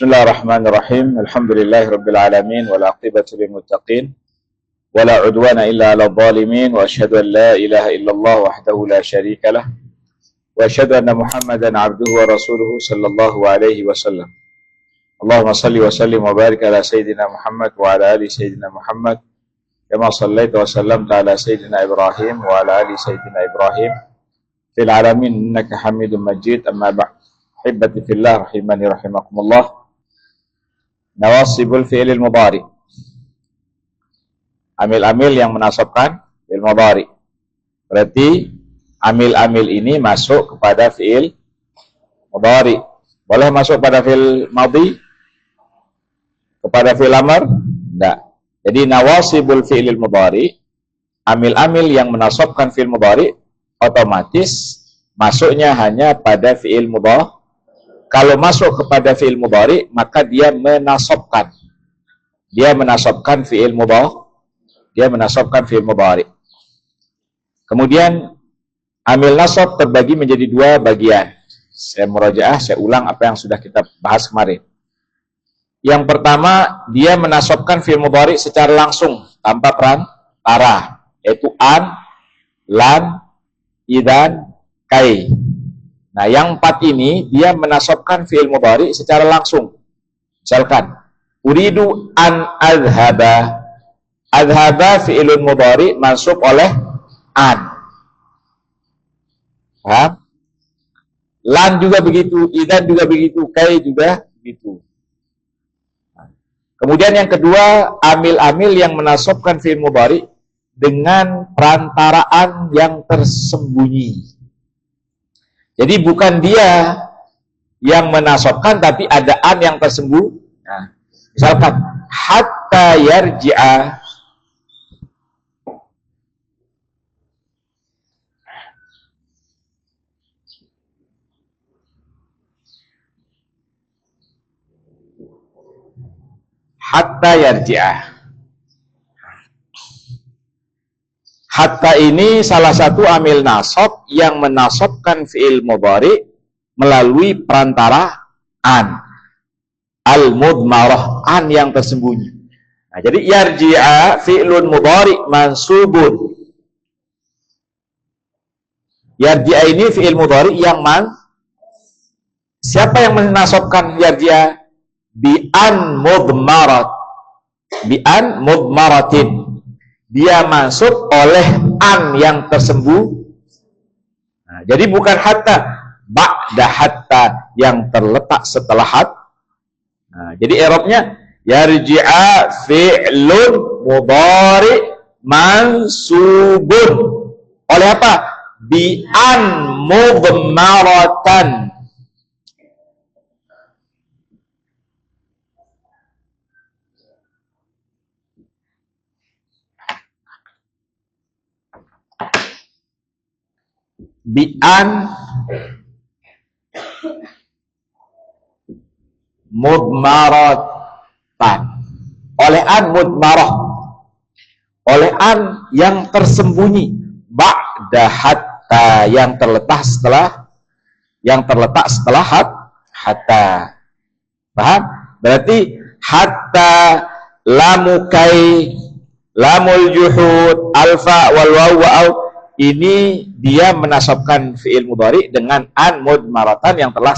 Bismillahirrahmanirrahim. Alhamdulillahirabbil alamin wal aqibatu lil muttaqin wala udwana illa 'alal zalimin wa asyhadu an la ilaha illallah wahdahu la syarika lah wa asyhadu anna Muhammadan 'abduhu wa rasuluhu sallallahu alaihi wasallam. Allahumma shalli wa sallim wa barik ala sayyidina Muhammad wa ala ali sayyidina Muhammad kama shallaita wa sallamta ala sayyidina Ibrahim wa ala ali sayyidina Ibrahim fil alamin innaka Hamidum Majid. Amma ba'd. Hibbati fillah rahimani rahimakumullah. Nawasibul fi'lil mudhari. Amil-amil yang menasabkan fi'il mudhari. Berarti amil-amil ini masuk kepada fi'il mudhari. Boleh masuk pada fi'il madhi? Kepada fi'il amr? Tidak. Jadi nawasibul fi'lil mudhari, amil-amil yang menasabkan fi'il mudhari otomatis masuknya hanya pada fi'il mudhari. Kalau masuk kepada fi'il mudhari, maka dia menasabkan. Dia menasabkan fi'il mudhari. Dia menasabkan fi'il mudhari. Kemudian amil nasab terbagi menjadi dua bagian. Saya murajaah, saya ulang apa yang sudah kita bahas kemarin. Yang pertama, dia menasabkan fi'il mudhari secara langsung tanpa perantara, yaitu an, lan, idan, kai. Nah, yang empat ini dia menasabkan fi'il mudhari secara langsung. Misalkan, uridu an adhaba. Adhaba fi'ilun mudhari mansub oleh an. Paham? Lan juga begitu, idan juga begitu, kai juga begitu. Kemudian yang kedua, amil-amil yang menasabkan fi'il mudhari dengan perantaraan yang tersembunyi. Jadi bukan dia yang menasabkan, tapi ada an yang tersembunyi. Nah, misalkan hatta yarji'a. Hatta yarji'a. Hatta ini salah satu amil nasab yang menasabkan fi'il mudhari melalui perantara an. Al-mudmarah, an yang tersembunyi. Nah, jadi yarji'a fi'lun mudhari mansubun. Yarji'a ini fi'il mudhari yang siapa yang menasabkan yarji'a? Bi'an mudmarat. Bi'an mudmaratin. Dia masuk oleh an yang tersembunyi. Nah, jadi bukan hatta, ba'da hatta yang terletak setelah hat. Nah, jadi i'rabnya yarji'a fi'lun mudhari mansubun. Oleh apa? Bi'an mudmaratan. Bi'an mudmaratan. Oleh an mudmarah. Oleh an yang tersembunyi. Ba'da hatta yang terletak setelah hatta. Paham? Berarti hatta, lamu kai, lamul juhud, alfa wal waw wa au, ini dia menasabkan fi'il mudhari dengan an mudmaratan yang terletak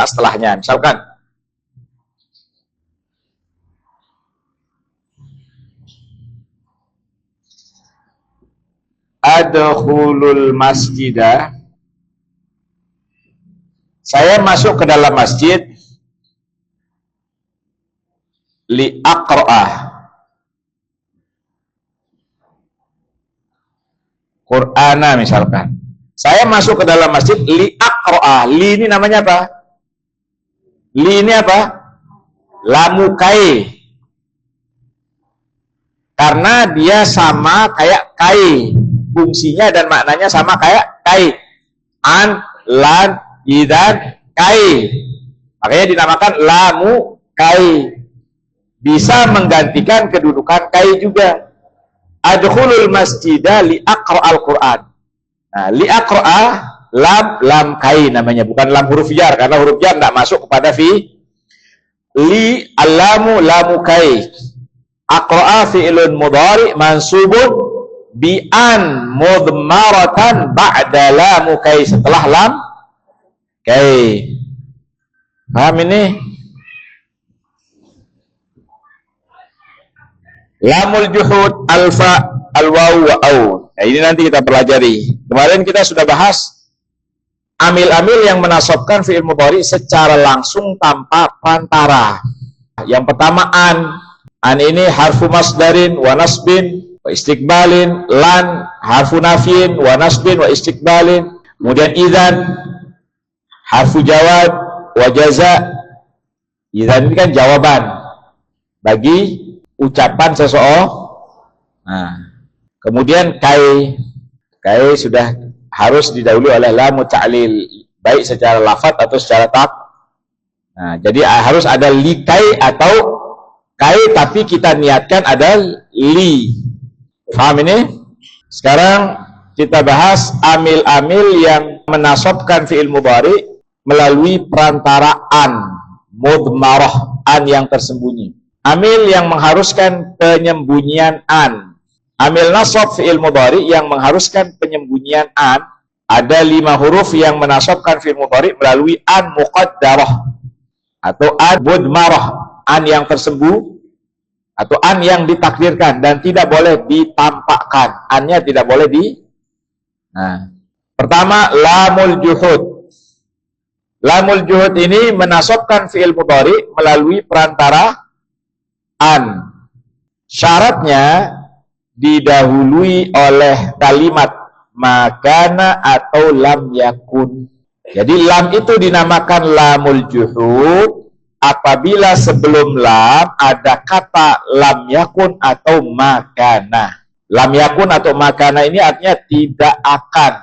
setelahnya. Misalkan adkhulul masjidah. Saya masuk ke dalam masjid li aqra'ah Qur'ana, misalkan. Saya masuk ke dalam masjid li aqra'ah. Li ini namanya apa? Li ini apa? Lamukai. Karena dia sama kayak kai. Fungsinya dan maknanya sama kayak kai. An, lan, idan, kai. Makanya dinamakan lamu kai. Bisa menggantikan kedudukan kai juga. Adkhulul masjidah li aqra'al Qur'an. Nah, li aqra'ah lam kai namanya, bukan lam huruf jar, karena huruf jar tidak masuk kepada fi. Li alamu lamu kai. Aqra'a fi'lun mudhari mansubun bi an mudmaratan ba'da lamu kai, setelah lam kai. Paham ini? Lamul juhud alfa alwaw wa au. Nah, ini nanti kita pelajari. Kemarin kita sudah bahas amil-amil yang menasabkan fi'il mudhari secara langsung tanpa perantara. Yang pertama an. An ini harfu masdarin wa nasbin wa istiqbalin. Lan harfu nafyin wa nasbin wa istiqbalin. Kemudian idzan harfu jawab wa jaza. Idzan ini kan jawaban bagi ucapan seseorang. Nah, kemudian kai sudah harus didahului oleh lamu ta'lil, baik secara lafaz atau secara tak. Nah, jadi harus ada li kai atau kai, tapi kita niatkan ada li. Paham ini? Sekarang kita bahas amil-amil yang menasabkan fi'il mudhari melalui perantaraan mudmarah, an yang tersembunyi. Amil yang mengharuskan penyembunyian an. Amil nasab fi'il mudhari yang mengharuskan penyembunyian an, ada 5 huruf yang menasabkan fi'il mudhari melalui an muqaddarah atau an mudmarah, an yang tersembunyi atau an yang ditakdirkan dan tidak boleh ditampakkan. Annya tidak boleh Nah, pertama lamul juhud. Lamul juhud ini menasabkan fi'il mudhari melalui perantara an. Syaratnya didahului oleh kalimat makana atau lam yakun. Jadi lam itu dinamakan lamul juhud apabila sebelum lam ada kata lam yakun atau makana. Lam yakun atau makana ini artinya tidak akan.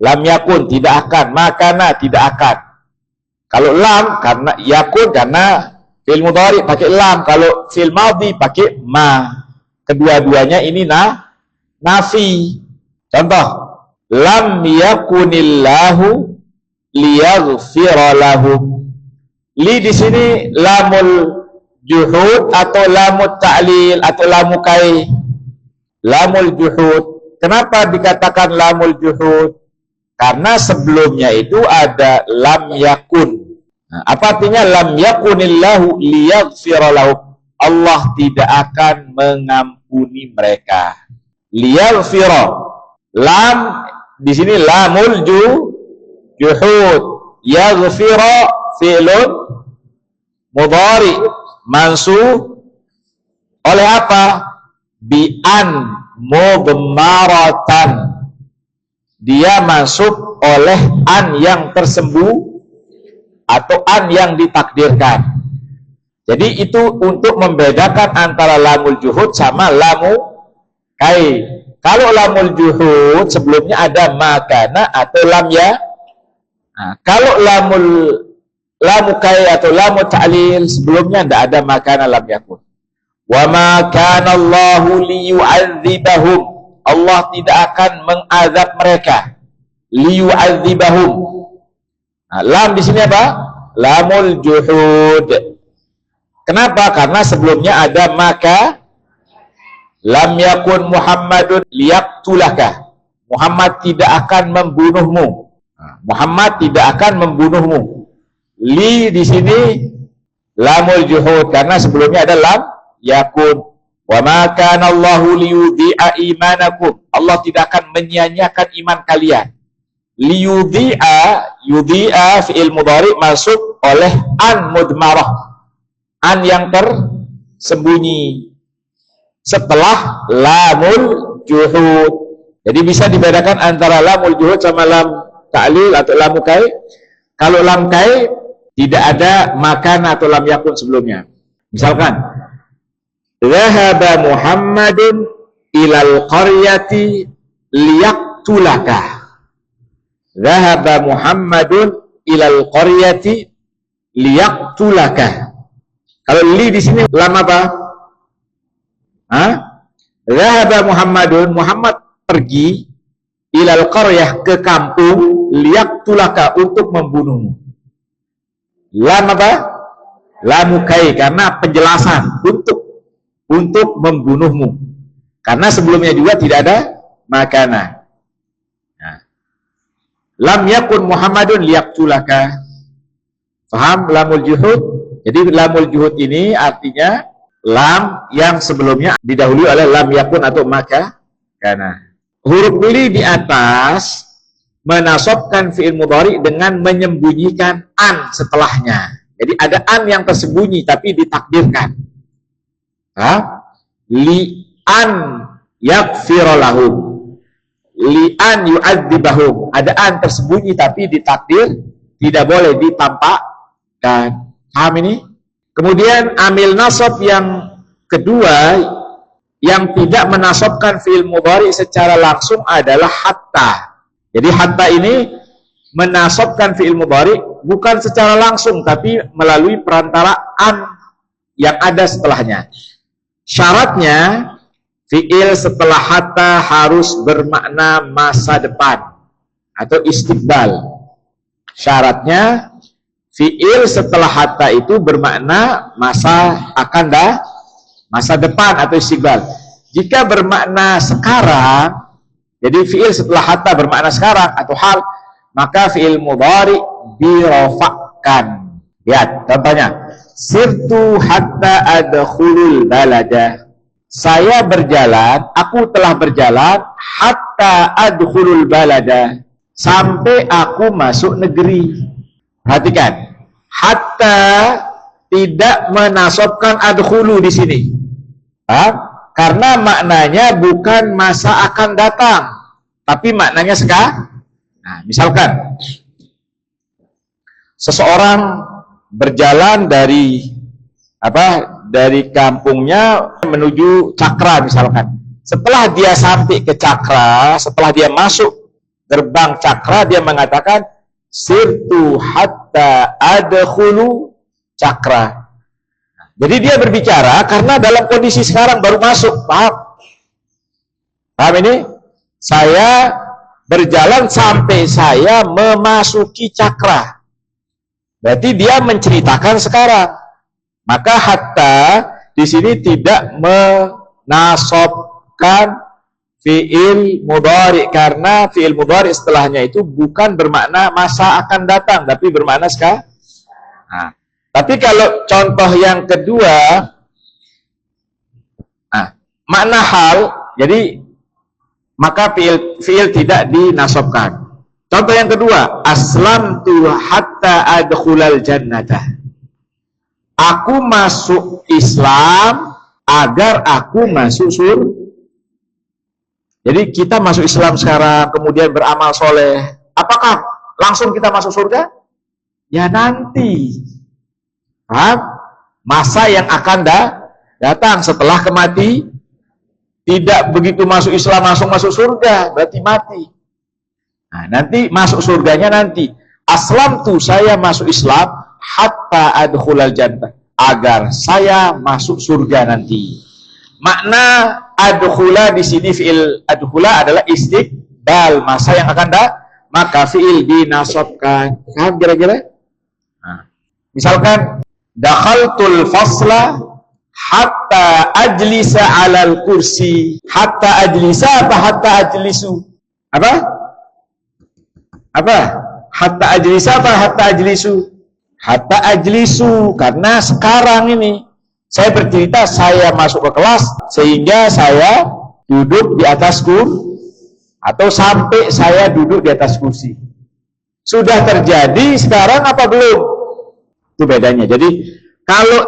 Lam yakun tidak akan, makana tidak akan. Kalau lam karena yakun karena fi'il mudhari pakai lam, kalau fi'il madhi pakai ma. Kedua-duanya ini nafi. Contoh, lam yakunillahu liyaghfira lahum. Li di sini lamul juhud atau lamut ta'lil atau lamu kai. Lamul juhud. Kenapa dikatakan lamul juhud? Karena sebelumnya itu ada lam yakun. Nah, apa artinya lam yakunillahu liyaghfira lahum? Allah tidak akan mengampuni mereka. Liyaghfira. Lam di sini lamul juhud. Yaghfira fi'lun mudhari mansub oleh apa? Bi an mudmaratan. Dia masuk oleh an yang tersembunyi atau an yang ditakdirkan. Jadi itu untuk membedakan antara lamul juhud sama lamu kai. Kalau lamul juhud sebelumnya ada makana atau lam ya. Nah, kalau lamu kai atau lamu ta'lil sebelumnya tidak ada makana lam yakun. Wa ma kana Allahu liyu'adzibahum. Allah tidak akan mengazab mereka. Liyu'adzibahum. Nah, lam di sini apa? Lamul juhud. Kenapa? Karena sebelumnya ada maka lam yakun Muhammadun liyaqtulaka. Muhammad tidak akan membunuhmu. Muhammad tidak akan membunuhmu. Li di sini lamul juhud karena sebelumnya ada lam yakun. Wa ma kana Allahu liyudhi'a imanakum. Allah tidak akan menyia-nyiakan iman kalian. Yudhi'a fi'il mudhari masuk oleh an mudmarah. An yang tersembunyi setelah lamul juhud. Jadi bisa dibedakan antara lamul juhud sama lam ta'lil atau lam kai. Kalau lam kai tidak ada makana atau lam yakun sebelumnya. Misalkan Dhahaba Muhammadun ilal qaryati liyaqtulaka. Dhahaba Muhammadun ilal qaryati liyaqtulaka. Kalau li di sini lam apa? Dhahaba Muhammadun, Muhammad pergi ilal qaryah ke kampung liyaqtulaka untuk membunuhmu. Lam apa? Lamukai, karena penjelasan untuk membunuhmu. Karena sebelumnya juga tidak ada makana. Nah. Lam yakun Muhammadun liyaqtulaka. Paham lamul juhud? Jadi lamul juhud ini artinya lam yang sebelumnya didahului oleh lam yakun atau maka karena. Huruf li di atas menasobkan fi'il mudhari dengan menyembunyikan an setelahnya. Jadi ada an yang tersembunyi tapi ditakdirkan. Li an yaghfira lahum, li an yu'adzibahum. Ada an tersembunyi tapi ditakdir, tidak boleh ditampakkan. Paham ini? Kemudian amil nasab yang kedua yang tidak menasobkan fi'il mudhari secara langsung adalah hatta. Jadi hatta ini menasobkan fi'il mudhari bukan secara langsung tapi melalui perantara an yang ada setelahnya. Syaratnya fi'il setelah hatta harus bermakna masa depan atau istiqbal. Syaratnya fi'il setelah hatta itu bermakna masa masa depan atau istiqbal. Jika bermakna sekarang, jadi fi'il setelah hatta bermakna sekarang atau hal, maka fi'il mudhari dirofakkan. Lihat contohnya, sirtu hatta adkhulul balada. Saya berjalan, aku telah berjalan hatta adkhulul balada, sampai aku masuk negeri. Perhatikan, hatta tidak menasobkan adkhulu di sini. Karena maknanya bukan masa akan datang, tapi maknanya sekarang. Nah, misalkan seseorang berjalan dari kampungnya menuju Cakra misalkan. Setelah dia sampai ke Cakra, setelah dia masuk gerbang Cakra, dia mengatakan sirtu hatta adkhulu Cakra. Jadi dia berbicara karena dalam kondisi sekarang baru masuk. Paham ini? Saya berjalan sampai saya memasuki Cakra. Berarti dia menceritakan sekarang. Maka hatta di sini tidak menasobkan fi'il mudhari karena fi'il mudhari setelahnya itu bukan bermakna masa akan datang, tapi bermakna sekarang. Nah, tapi kalau contoh yang kedua, makna hal, jadi maka fi'il tidak dinasobkan. Contoh yang kedua, aslamtu hatta adkhulal jannata. Aku masuk Islam agar aku masuk surga. Jadi kita masuk Islam sekarang, kemudian beramal soleh. Apakah langsung kita masuk surga? Ya nanti. Paham? Masa yang akan datang setelah kemati. Tidak begitu masuk Islam langsung masuk surga, berarti mati. Nah, nanti masuk surganya nanti. Aslamtu, saya masuk Islam hatta adkhulal jannah, agar saya masuk surga nanti. Makna adkhula di sini fi'il adkhula adalah istiqbal, masa yang akan datang, maka fi'il dinasobkan. Paham kira-kira? Nah, misalkan dakhaltul fasla hatta ajlisa alal kursi. Hatta ajlisa apa hatta ajlisu? Apa? Hatta ajlisa apa hatta ajlisu? Hatta ajlisu, karena sekarang ini saya bercerita saya masuk ke kelas sehingga saya duduk di atas kursi, atau sampai saya duduk di atas kursi. Sudah terjadi sekarang apa belum? Itu bedanya. Jadi kalau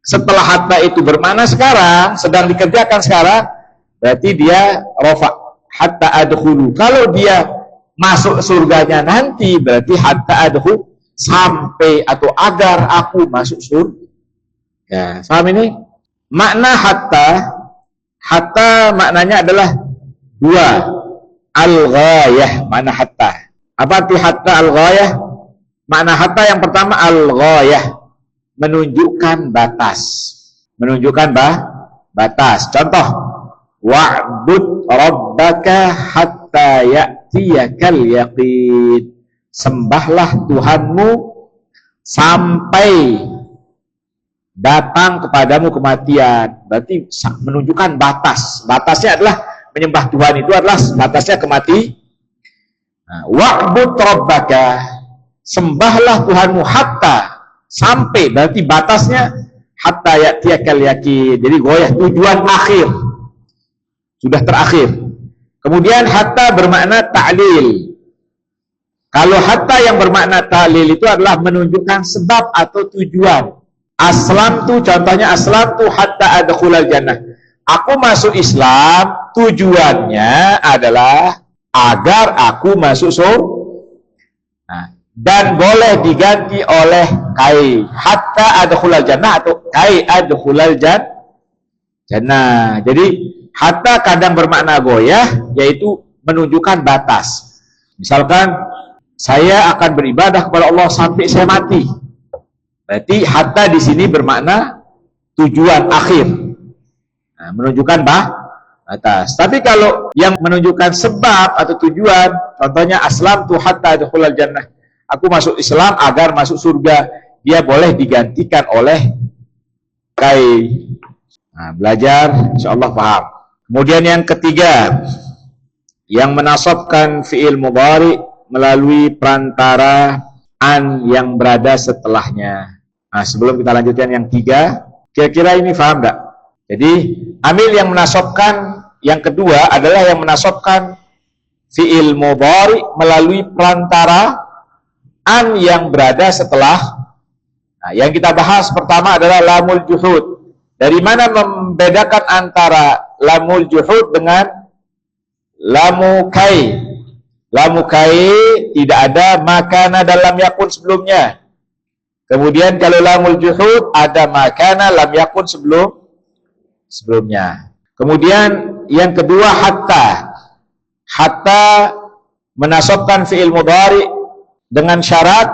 setelah hatta itu bermakna sekarang, sedang dikerjakan sekarang, berarti dia rofa hatta adkhulu. Kalau dia masuk surganya nanti, berarti hatta adkhulu, sampai atau agar aku masuk surga. Ya, paham ini? Makna hatta maknanya adalah dua. Al-ghayah, makna hatta. Apa arti hatta al-ghayah? Makna hatta yang pertama al-ghayah, menunjukkan batas. Menunjukkan batas. Contoh, wa'bud rabbaka hatta ya'tiyakal yaqin. Sembahlah Tuhanmu sampai datang kepadamu kematian. Berarti menunjukkan batas. Batasnya adalah menyembah Tuhan itu adalah batasnya kematian. Wa'bud rabbaka, sembahlah Tuhanmu hatta, sampai, berarti batasnya hatta ya'tiyakal yakin. Jadi goyah, tujuan akhir, sudah terakhir. Kemudian hatta bermakna ta'lil. Kalau hatta yang bermakna ta'lil itu adalah menunjukkan sebab atau tujuan. Aslam tu, contohnya aslam tu hatta adkhulal jannah. Aku masuk Islam, tujuannya adalah agar aku masuk surga. Dan boleh diganti oleh kai hatta adkhulal jannah atau kai adkhulal jannah. Jadi hatta kadang bermakna goyah, yaitu menunjukkan batas. Misalkan saya akan beribadah kepada Allah sampai saya mati. Berarti hatta di sini bermakna tujuan akhir, menunjukkan batas. Tapi kalau yang menunjukkan sebab atau tujuan, contohnya aslam tu hatta adkhulal jannah, aku masuk Islam agar masuk surga, dia boleh digantikan oleh kai. Belajar, insyaallah paham. Kemudian yang ketiga, yang menasabkan fi'il mudhari melalui perantara an yang berada setelahnya. Sebelum kita lanjutkan yang tiga, kira-kira ini paham enggak? Jadi amil yang menasabkan yang kedua adalah yang menasabkan fi'il mudhari melalui perantara an yang berada setelah. Yang kita bahas pertama adalah lamul juhud. Dari mana membedakan antara lamul juhud dengan lamu kai? Lamu kai tidak ada makana dalam yakun sebelumnya. Kemudian kalau lamul juhud ada makana lam yakun sebelumnya. Kemudian yang kedua hatta. Hatta menasabkan fi'il mudhari dengan syarat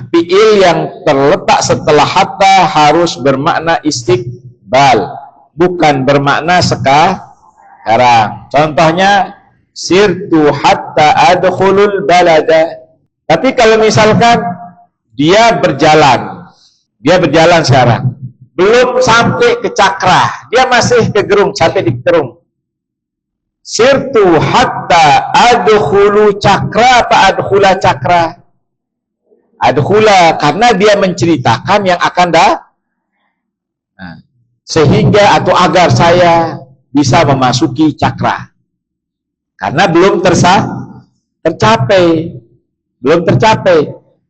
fi'il yang terletak setelah hatta harus bermakna istiqbal, bukan bermakna sekarang. Contohnya sirtu hatta adkhulul balada. Tapi kalau misalkan dia berjalan sekarang, belum sampai ke cakra, dia masih ke gerung, sampai di gerung. Sirtu hatta adkhulu cakra apa adkhula cakra? Adkhula, karena dia menceritakan yang akan sehingga atau agar saya bisa memasuki cakra. Karena belum tercapai.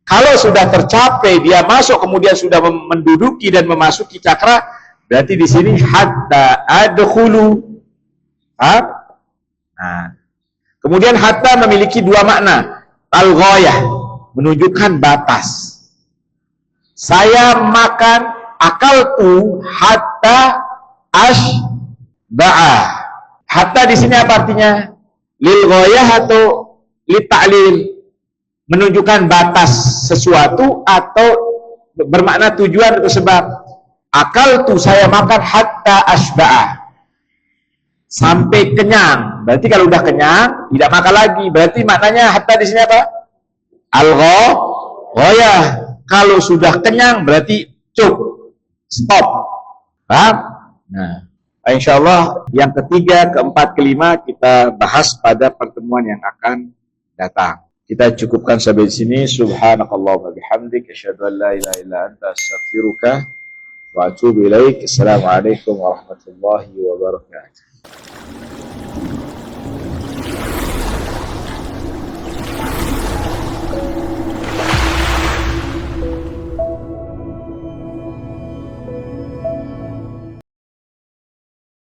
Kalau sudah tercapai, dia masuk kemudian sudah menduduki dan memasuki cakra, berarti di sini hatta adkhulu. Kemudian hatta memiliki dua makna. Al-ghayah, menunjukkan batas. Saya makan akaltu hatta ashba'a. Hatta di sini apa artinya? Lil ghayah atau li ta'lil, menunjukkan batas sesuatu atau bermakna tujuan atau sebab. Akaltu, saya makan hatta ashba'a, sampai kenyang. Berarti kalau udah kenyang tidak makan lagi. Berarti maknanya hatta di sini apa? Al-ghayah. Kalau sudah kenyang berarti cukup, stop. Paham? Insyaallah yang ketiga, keempat, kelima kita bahas pada pertemuan yang akan datang. Kita cukupkan sampai di sini. Subhanakallah wa bihamdik, asyhadu an la ilaha illa anta, astaghfiruka wa atubu ilaik. Assalamualaikum warahmatullahi wabarakatuh.